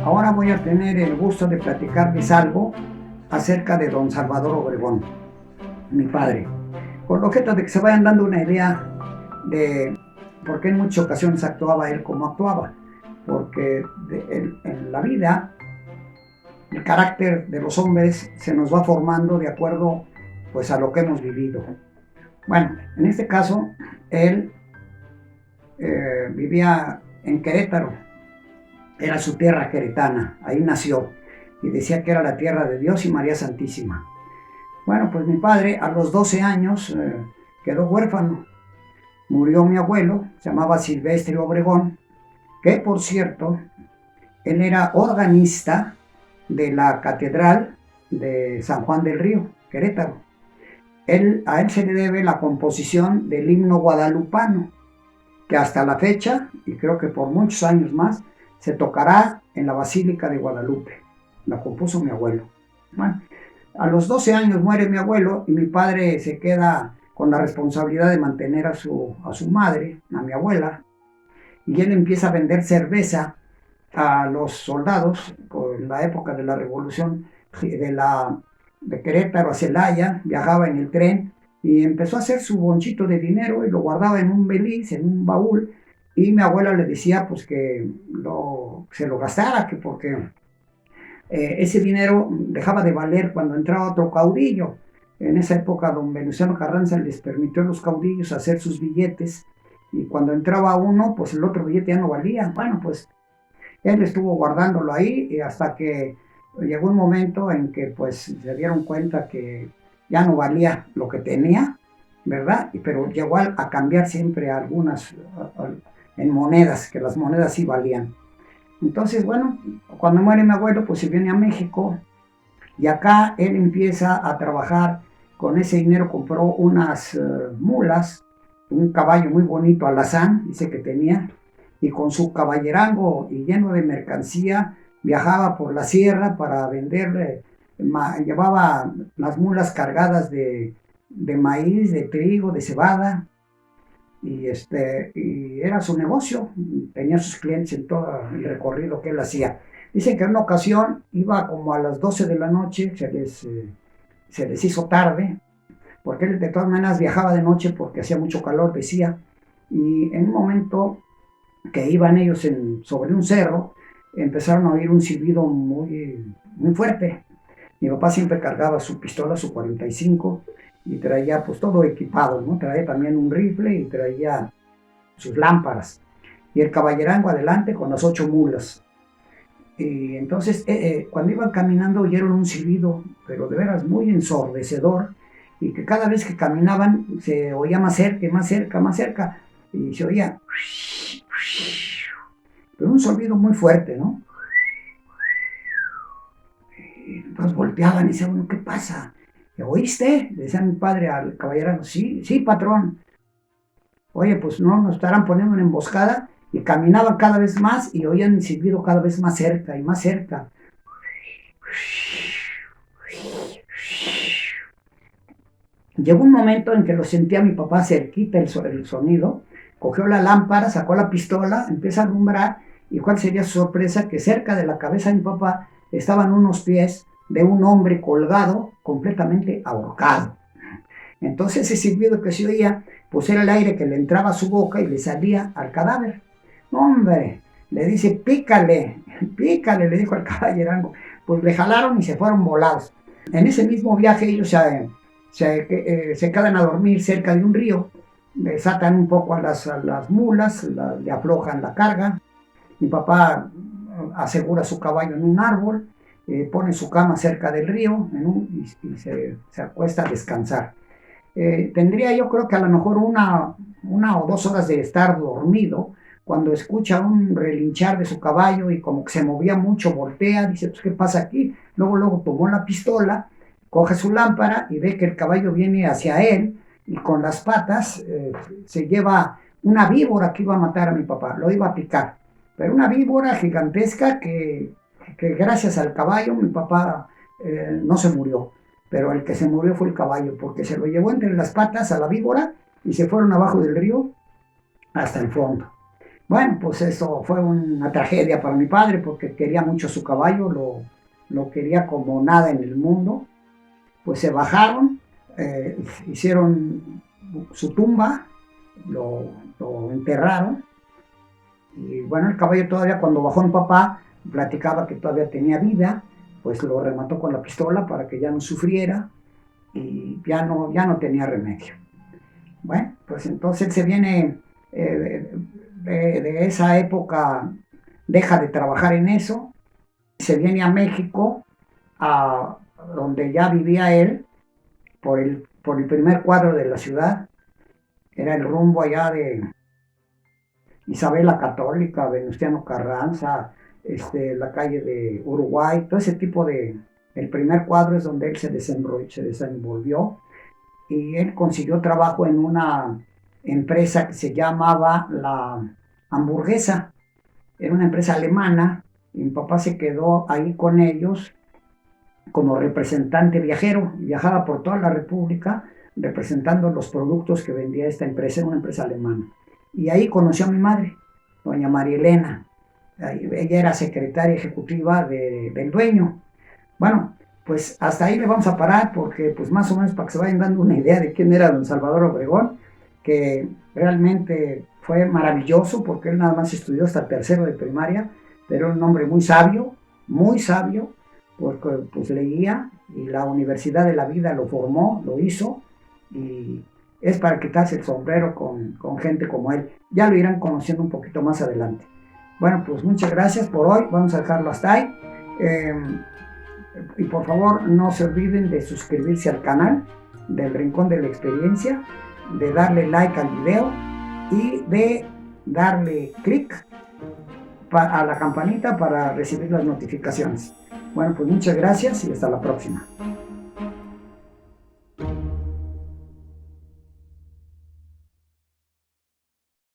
Ahora voy a tener el gusto de platicarles algo acerca de don Salvador Obregón, mi padre, con el objeto de que se vayan dando una idea de por qué en muchas ocasiones actuaba él como actuaba, porque en la vida el carácter de los hombres se nos va formando de acuerdo pues a lo que hemos vivido. Bueno, en este caso, él vivía en Querétaro, era su tierra queretana, ahí nació, y decía que era la tierra de Dios y María Santísima. Bueno, pues mi padre a los 12 años quedó huérfano. Murió mi abuelo, se llamaba Silvestre Obregón, que por cierto, él era organista de la Catedral de San Juan del Río, Querétaro. A él se le debe la composición del himno guadalupano, que hasta la fecha, y creo que por muchos años más, se tocará en la Basílica de Guadalupe. La compuso mi abuelo. Bueno, a los 12 años muere mi abuelo y mi padre se queda con la responsabilidad de mantener a su madre, a mi abuela, y él empieza a vender cerveza a los soldados por la época de la revolución de Querétaro a Celaya, viajaba en el tren y empezó a hacer su bonchito de dinero y lo guardaba en un beliz, en un baúl, y mi abuela le decía pues que se lo gastara, que porque ese dinero dejaba de valer cuando entraba otro caudillo. En esa época don Venustiano Carranza les permitió a los caudillos hacer sus billetes y cuando entraba uno, pues el otro billete ya no valía. Bueno, pues él estuvo guardándolo ahí y hasta que llegó un momento en que pues se dieron cuenta que ya no valía lo que tenía, ¿verdad? Pero llegó a cambiar siempre algunas en monedas, que las monedas sí valían. Entonces, bueno, cuando muere mi abuelo, pues se viene a México y acá él empieza a trabajar. Con ese dinero compró unas mulas, un caballo muy bonito, alazán, dice que tenía, y con su caballerango y lleno de mercancía viajaba por la sierra para venderle, llevaba las mulas cargadas de maíz, de trigo, de cebada, y era su negocio, tenía sus clientes en todo el recorrido que él hacía. Dicen que en una ocasión iba como a las 12 de la noche, se les hizo tarde, porque él de todas maneras viajaba de noche porque hacía mucho calor, decía, y en un momento que iban ellos sobre un cerro, empezaron a oír un silbido muy, muy fuerte. Mi papá siempre cargaba su pistola, su 45, y traía pues todo equipado, ¿no? Traía también un rifle y traía sus lámparas. Y el caballerango adelante con las 8 mulas. Y entonces, cuando iban caminando, oyeron un silbido, pero de veras muy ensordecedor, y que cada vez que caminaban se oía más cerca, más cerca, más cerca, y se oía, pero un sonido muy fuerte, ¿no? Y entonces volteaban y decían, bueno, ¿qué pasa? ¿Oíste? Le decía mi padre al caballero, sí, sí, patrón. Oye, pues no, nos estarán poniendo una emboscada, y caminaban cada vez más y oían el silbido cada vez más cerca y más cerca. Llegó un momento en que lo sentía mi papá cerquita el sonido, cogió la lámpara, sacó la pistola, empieza a alumbrar, y cuál sería su sorpresa que cerca de la cabeza de mi papá estaban unos pies de un hombre colgado, completamente ahorcado. Entonces ese silbido que se oía, pues era el aire que le entraba a su boca y le salía al cadáver. Hombre, le dice, pícale, pícale, le dijo al caballerango. Pues le jalaron y se fueron volados. En ese mismo viaje ellos se quedan a dormir cerca de un río, desatan un poco a las mulas, le aflojan la carga. Mi papá asegura su caballo en un árbol, pone su cama cerca del río y se acuesta a descansar. Tendría yo creo que a lo mejor una o 2 horas de estar dormido, cuando escucha un relinchar de su caballo y como que se movía mucho, voltea, dice, pues, ¿qué pasa aquí? Luego tomó la pistola, coge su lámpara y ve que el caballo viene hacia él y con las patas se lleva una víbora que iba a matar a mi papá, lo iba a picar, pero una víbora gigantesca que gracias al caballo mi papá no se murió, pero el que se murió fue el caballo, porque se lo llevó entre las patas a la víbora y se fueron abajo del río hasta el fondo. Bueno, pues eso fue una tragedia para mi padre porque quería mucho su caballo, lo quería como nada en el mundo. Pues se bajaron, hicieron su tumba, lo enterraron. Y bueno, el caballo todavía cuando bajó mi papá, platicaba que todavía tenía vida, pues lo remató con la pistola para que ya no sufriera y ya no tenía remedio. Bueno, pues entonces él se viene de esa época, deja de trabajar en eso, se viene a México, a donde ya vivía él, por el primer cuadro de la ciudad, era el rumbo allá de Isabel la Católica, Venustiano Carranza, la calle de Uruguay, todo ese tipo de... El primer cuadro es donde él se desenvolvió y él consiguió trabajo en una empresa que se llamaba La Hamburguesa, era una empresa alemana, y mi papá se quedó ahí con ellos como representante viajero, viajaba por toda la República representando los productos que vendía esta empresa, una empresa alemana. Y ahí conoció a mi madre, doña María Elena. Ella era secretaria ejecutiva del dueño. Bueno, pues hasta ahí le vamos a parar porque pues más o menos para que se vayan dando una idea de quién era don Salvador Obregón, que realmente fue maravilloso porque él nada más estudió hasta tercero de primaria, pero era un hombre muy sabio, porque pues leía y la Universidad de la Vida lo formó, lo hizo y es para quitarse el sombrero con gente como él. Ya lo irán conociendo un poquito más adelante. Bueno, pues muchas gracias por hoy, vamos a dejarlo hasta ahí. Y por favor no se olviden de suscribirse al canal del Rincón de la Experiencia, de darle like al video y de darle clic a la campanita para recibir las notificaciones. Bueno, pues muchas gracias y hasta la próxima.